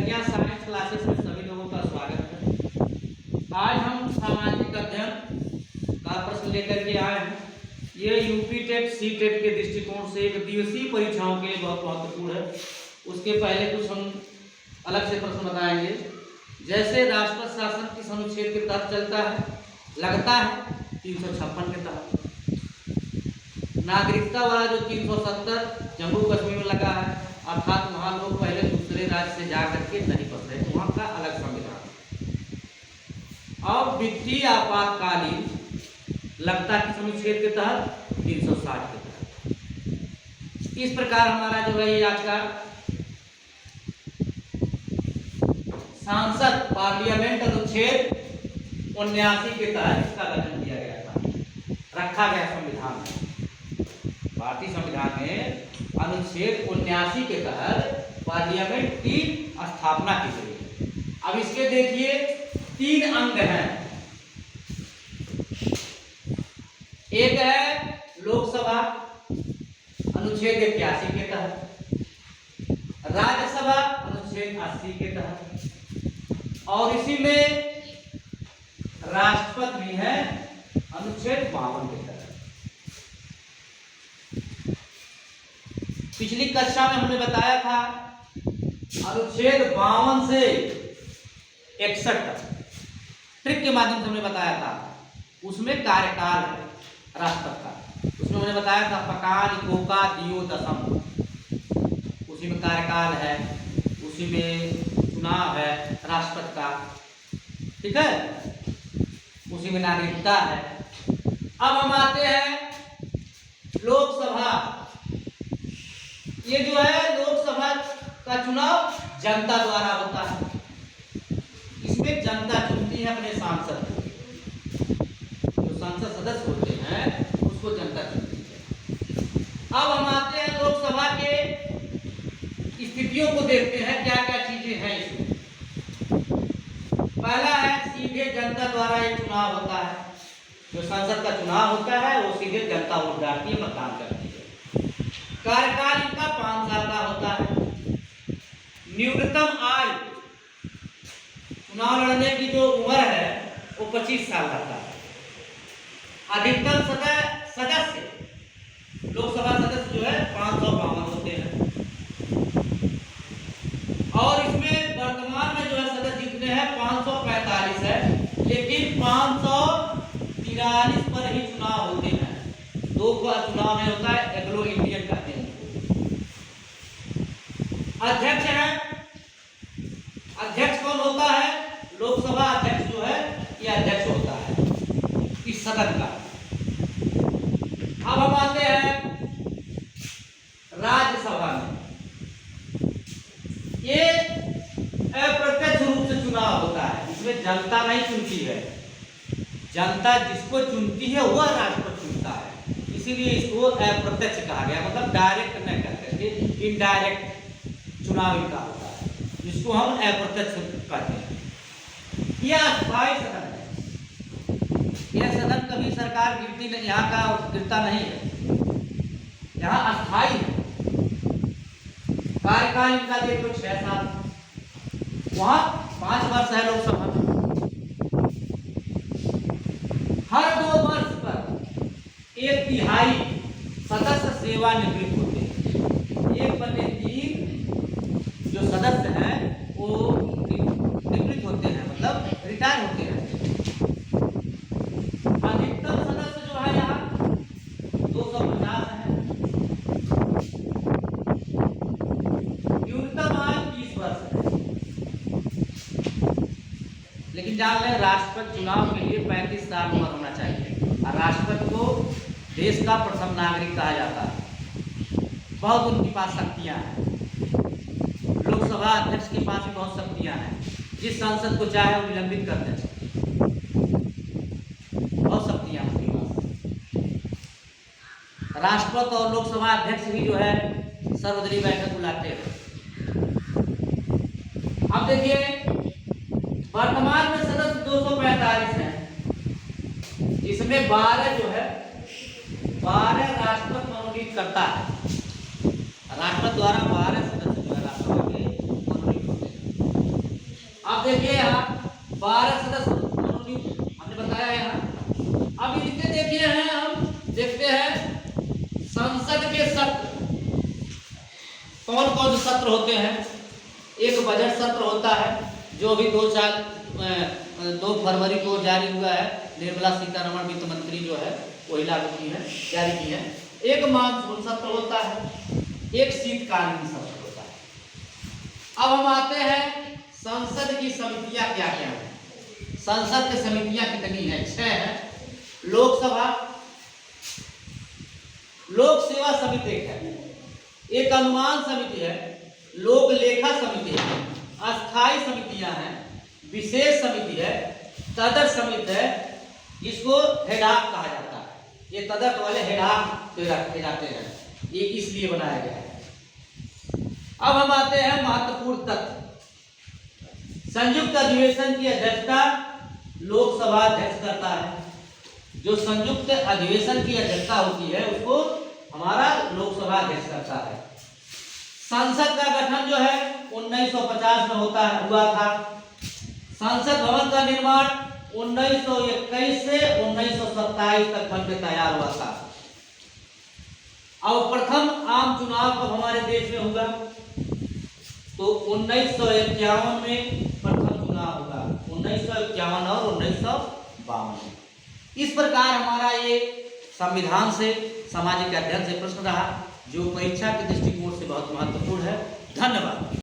प्रज्ञा science classes में सभी लोगों का स्वागत है। आज हम सामाजिक अध्ययन का प्रश्न लेकर के आए हैं। ये यूपी टेट सी टेट के दृष्टिकोण से एक दिवसीय परीक्षाओं के लिए बहुत महत्वपूर्ण है। उसके पहले कुछ हम अलग से प्रश्न बताएंगे। जैसे राष्ट्रपति शासन किस अनुच्छेद के तहत चलता है? लगता है 356 के तहत। नागरिकता वाला जो 370 जम्मू कश्मीर में लगा है, अर्थात वहाँ लोग पहले दूसरे राज्य से जा करके नहीं फंस रहे, वहाँ का अलग संविधान। और वित्तीय आपातकालीन लगता किस अनुच्छेद के तहत? 360 के तहत। इस प्रकार हमारा जो है ये आज का सांसद पार्लियामेंट अनुच्छेद 79 के तहत इसका गठन किया गया था, रखा गया संविधान में। भारतीय संविधान में अनुच्छेद 79 के तहत पार्लियामेंट की स्थापना की गई। अब इसके देखिए 3 अंग हैं। एक है लोकसभा अनुच्छेद 81 के तहत, राज्यसभा अनुच्छेद 80 के तहत, और इसी में राष्ट्रपति भी है अनुच्छेद 52 के तहत। पिछली कक्षा में हमने बताया था अनुच्छेद 52 से 61 तक ट्रिक के माध्यम से हमने बताया था। उसमें कार्यकाल है राष्ट्रपति का। उसमें हमने बताया था पकान कोका दियो दसम, उसी में कार्यकाल है, उसी में चुनाव है राष्ट्रपति का, ठीक है, उसी में नागरिकता है। अब हम आते हैं लोकसभा। ये जो है लोकसभा का चुनाव जनता द्वारा होता है। इसमें जनता चुनती है अपने सांसद को, जो सांसद सदस्य होते हैं उसको जनता चुनती है। अब हम आते हैं लोकसभा के स्थितियों को देखते हैं, क्या क्या चीजें हैं इसमें। पहला है सीधे जनता द्वारा ये चुनाव होता है। जो संसद का चुनाव होता है वो सीधे जनता वोट डालती है, मतदान करती है। कार्यकाल इनका 5 साल का होता है। न्यूनतम आयु चुनाव लड़ने की जो उम्र है वो 25 साल रहता है। अधिकतम सदस्य लोकसभा सदस्य जो है 552 होते हैं। और इसमें वर्तमान में जो है सदस्य जितने हैं 545 है, लेकिन 543 पर ही चुनाव होते हैं। 2 का चुनाव नहीं होता है, एग्लो इंडियन कहते हैं। अध्यक्ष है, अध्यक्ष कौन होता है? लोकसभा अध्यक्ष जो है ये अध्यक्ष होता है इस सदन का। अब हम आते हैं राज्यसभा में। ये अप्रत्यक्ष रूप से चुनाव होता है, इसमें जनता नहीं चुनती है। जनता जिसको चुनती है वह राष्ट्रपति चुनता है, इसीलिए इसको अप्रत्यक्ष कहा गया। मतलब डायरेक्ट नहीं कहते, इनडायरेक्ट चुनाव इनका होता है, जिसको हम अप्रत्यक्ष कहते हैं। यह अस्थायी सदन है। यह सदन कभी सरकार गिरती नहीं, यहाँ का गिरता नहीं है, यहाँ अस्थायी है। कार्यकाल इनका देखो 6 साल, वहाँ 5 वर्ष है लोकसभा में। हर 2 वर्ष पर 1/3 सदस्य सेवानिवृत्त होते हैं। 1/3 जो सदस्य हैं वो निवृत्त होते हैं, मतलब रिटायर होते हैं। अधिकतम सदस्य जो है यहाँ 250 है। न्यूनतम आयु 30 वर्ष है। लेकिन जान लें राष्ट्रपति चुनाव के लिए 35 साल उम्र होना चाहिए, और राष्ट्रपति को देश का प्रथम नागरिक कहा जाता है। बहुत उनके पास शक्तियां हैं। लोकसभा अध्यक्ष के पास भी बहुत शक्तियां हैं, जिस सांसद को चाहे वो निलंबित कर दे, बहुत शक्तियां उनके पास। राष्ट्रपति और लोकसभा अध्यक्ष भी जो है सर्वदलीय बैठक बुलाते हैं। अब देखिए वर्तमान में सदस्य 245 हैं, जिसमें 12 जो है 12 राष्ट्रपति मनोनीत करता है। राष्ट्रपति द्वारा 12 सदस्य जो है राष्ट्रपति के मनोनीत होते हैं। 12 सदस्य मनोनीत हमने बताया है यहाँ। अब इनके देखिए हैं, हम देखते हैं संसद के सत्र कौन कौन से सत्र होते हैं। एक बजट सत्र होता है जो अभी 2 फरवरी को जारी हुआ है, निर्मला सीतारमण वित्त मंत्री जो है वही लागू की है, जारी की है। एक मानसून सत्र होता है, एक शीतकालीन सत्र होता है। अब हम आते हैं संसद की समितियां क्या क्या है। संसद की समितियां कितनी है? 6 है। लोकसभा लोक सेवा समिति एक है, एक अनुमान समिति है, लोक लेखा समिति है, अस्थायी समितियां हैं, विशेष समिति है, तदर्थ समिति है, इसको हेडाक कहा जाता है। ये तदर्थ वाले हेडाक रखे जाते हैं, ये इसलिए बनाया गया है। अब हम आते हैं महत्वपूर्ण तथ्य। संयुक्त अधिवेशन की अध्यक्षता लोकसभा अध्यक्ष करता है। जो संयुक्त अधिवेशन की अध्यक्षता होती है उसको हमारा लोकसभा अध्यक्ष करता है। संसद का गठन जो है 1950 में हुआ था। संसद भवन का निर्माण 1921 से 1927 तक बनकर तैयार हुआ था। अब प्रथम आम चुनाव कब हमारे देश में हुआ? तो 1951 में प्रथम चुनाव हुआ, 1951 और 1952। इस प्रकार हमारा ये संविधान से, सामाजिक अध्ययन से प्रश्न रहा, जो परीक्षा के दृष्टिकोण से बहुत महत्वपूर्ण है। धन्यवाद।